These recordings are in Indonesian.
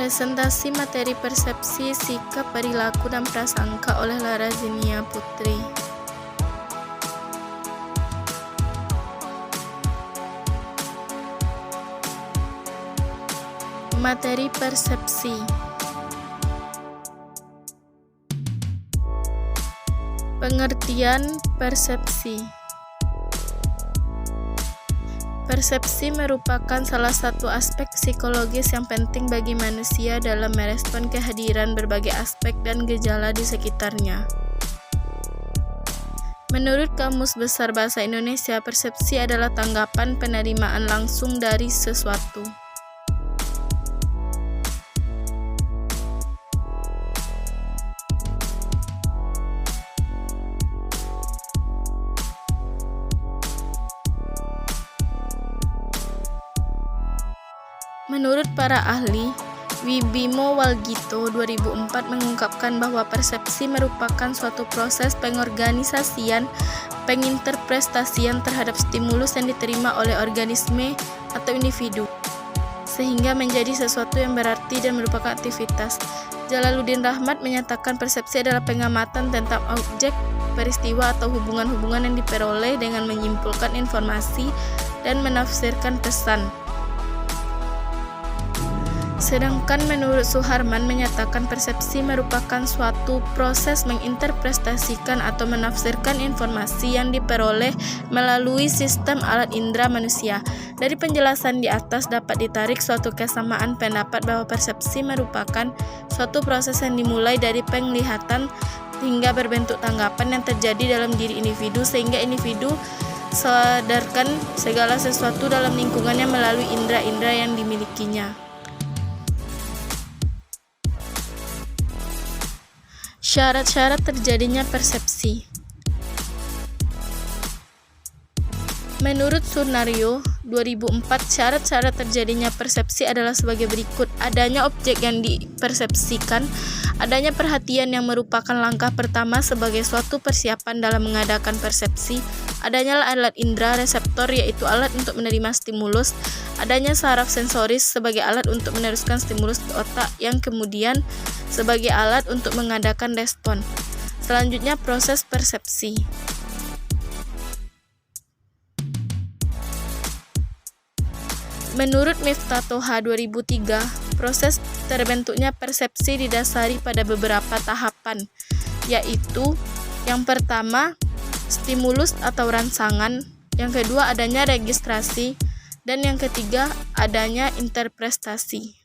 Presentasi materi persepsi, sikap, perilaku, dan prasangka oleh Lara Zinia Putri. Materi persepsi. Pengertian persepsi. Persepsi merupakan salah satu aspek psikologis yang penting bagi manusia dalam merespon kehadiran berbagai aspek dan gejala di sekitarnya. Menurut Kamus Besar Bahasa Indonesia, persepsi adalah tanggapan penerimaan langsung dari sesuatu. Menurut para ahli, Wibimo Walgito 2004 mengungkapkan bahwa persepsi merupakan suatu proses pengorganisasian, penginterpretasian terhadap stimulus yang diterima oleh organisme atau individu, sehingga menjadi sesuatu yang berarti dan merupakan aktivitas. Jalaluddin Rahmat menyatakan persepsi adalah pengamatan tentang objek, peristiwa atau hubungan-hubungan yang diperoleh dengan menyimpulkan informasi dan menafsirkan pesan. Sedangkan menurut Suharman menyatakan persepsi merupakan suatu proses menginterpretasikan atau menafsirkan informasi yang diperoleh melalui sistem alat indera manusia. Dari penjelasan di atas dapat ditarik suatu kesamaan pendapat bahwa persepsi merupakan suatu proses yang dimulai dari penglihatan hingga berbentuk tanggapan yang terjadi dalam diri individu, sehingga individu sadarkan segala sesuatu dalam lingkungannya melalui indera-indera yang dimilikinya. Syarat-syarat terjadinya persepsi. Menurut Surnario 2004, syarat-syarat terjadinya persepsi adalah sebagai berikut: adanya objek yang dipersepsikan, adanya perhatian yang merupakan langkah pertama sebagai suatu persiapan dalam mengadakan persepsi, adanya alat indera reseptor yaitu alat untuk menerima stimulus, adanya saraf sensoris sebagai alat untuk meneruskan stimulus ke otak yang kemudian sebagai alat untuk mengadakan respon. Selanjutnya, proses persepsi. Menurut Miftah Toha 2003, proses terbentuknya persepsi didasari pada beberapa tahapan, yaitu yang pertama, stimulus atau rangsangan, yang kedua adanya registrasi, dan yang ketiga adanya interpretasi.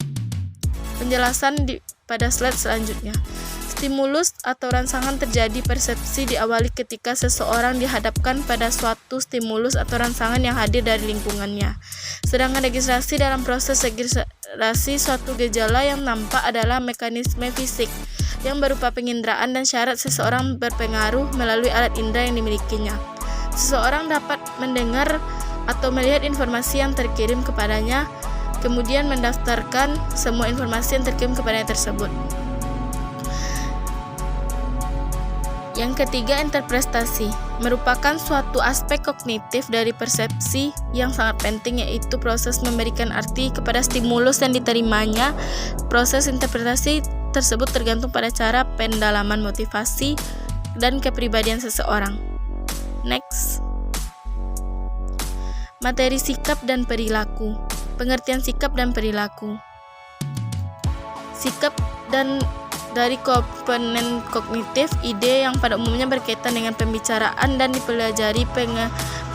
Penjelasan pada slide selanjutnya. Stimulus atau rangsangan terjadi persepsi diawali ketika seseorang dihadapkan pada suatu stimulus atau rangsangan yang hadir dari lingkungannya. Sedangkan registrasi dalam proses registrasi suatu gejala yang nampak adalah mekanisme fisik yang berupa penginderaan dan syarat seseorang berpengaruh melalui alat indera yang dimilikinya. Seseorang dapat mendengar atau melihat informasi yang terkirim kepadanya, kemudian mendaftarkan semua informasi yang terkirim kepadanya tersebut. Yang ketiga, interpretasi merupakan suatu aspek kognitif dari persepsi yang sangat penting, yaitu proses memberikan arti kepada stimulus yang diterimanya. Proses interpretasi tersebut tergantung pada cara pendalaman motivasi dan kepribadian seseorang. Next. Materi sikap dan perilaku. Pengertian sikap dan perilaku. Sikap dan dari komponen kognitif, ide yang pada umumnya berkaitan dengan pembicaraan dan dipelajari.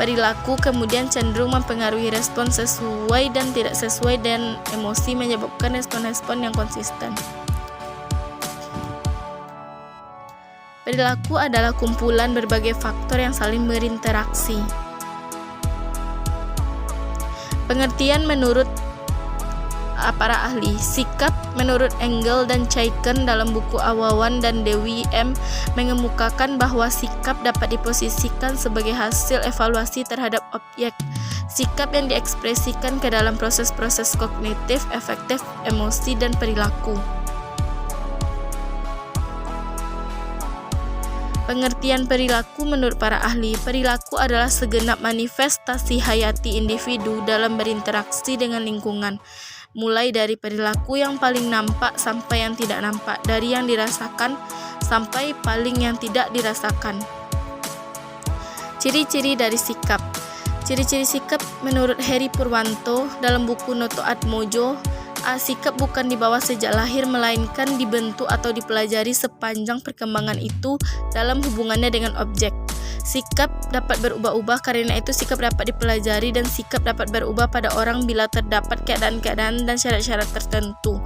Perilaku kemudian cenderung mempengaruhi respon sesuai dan tidak sesuai dan emosi, menyebabkan respon-respon yang konsisten. Perilaku adalah kumpulan berbagai faktor yang saling berinteraksi. Pengertian menurut para ahli. Sikap menurut Engel dan Chaiken dalam buku Awawan dan Dewi M mengemukakan bahwa sikap dapat diposisikan sebagai hasil evaluasi terhadap objek. Sikap yang diekspresikan ke dalam proses-proses kognitif, efektif, emosi, dan perilaku. Pengertian perilaku menurut para ahli. Perilaku adalah segenap manifestasi hayati individu dalam berinteraksi dengan lingkungan. mulai dari perilaku yang paling nampak sampai yang tidak nampak, dari yang dirasakan sampai paling yang tidak dirasakan. Ciri-ciri dari sikap. Ciri-ciri sikap menurut Heri Purwanto dalam buku Noto Atmojo, sikap bukan dibawa sejak lahir melainkan dibentuk atau dipelajari sepanjang perkembangan itu dalam hubungannya dengan objek. Sikap dapat berubah-ubah, karena itu sikap dapat dipelajari dan sikap dapat berubah pada orang bila terdapat keadaan-keadaan dan syarat-syarat tertentu.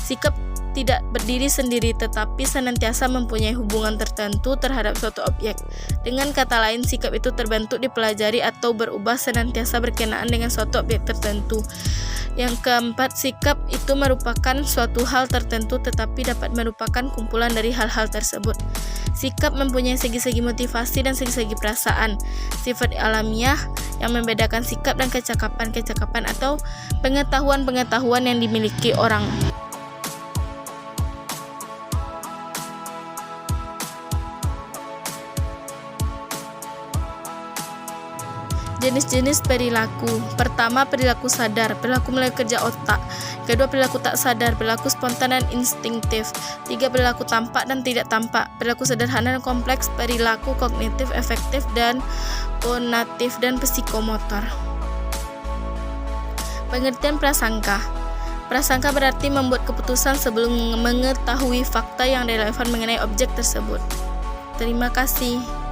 Sikap tidak berdiri sendiri tetapi senantiasa mempunyai hubungan tertentu terhadap suatu objek. Dengan kata lain, sikap itu terbentuk, dipelajari atau berubah senantiasa berkenaan dengan suatu objek tertentu. Yang keempat, sikap itu merupakan suatu hal tertentu tetapi dapat merupakan kumpulan dari hal-hal tersebut. Sikap mempunyai segi-segi motivasi dan segi-segi perasaan. Sifat alamiah yang membedakan sikap dan kecakapan atau pengetahuan yang dimiliki orang. Jenis-jenis perilaku. Pertama, perilaku sadar, perilaku melalui kerja otak. Kedua, perilaku tak sadar, perilaku spontan dan instingtif. Tiga, perilaku tampak dan tidak tampak, perilaku sederhana dan kompleks, perilaku kognitif, efektif dan konatif dan psikomotor. Pengertian prasangka. Prasangka berarti membuat keputusan sebelum mengetahui fakta yang relevan mengenai objek tersebut. Terima kasih.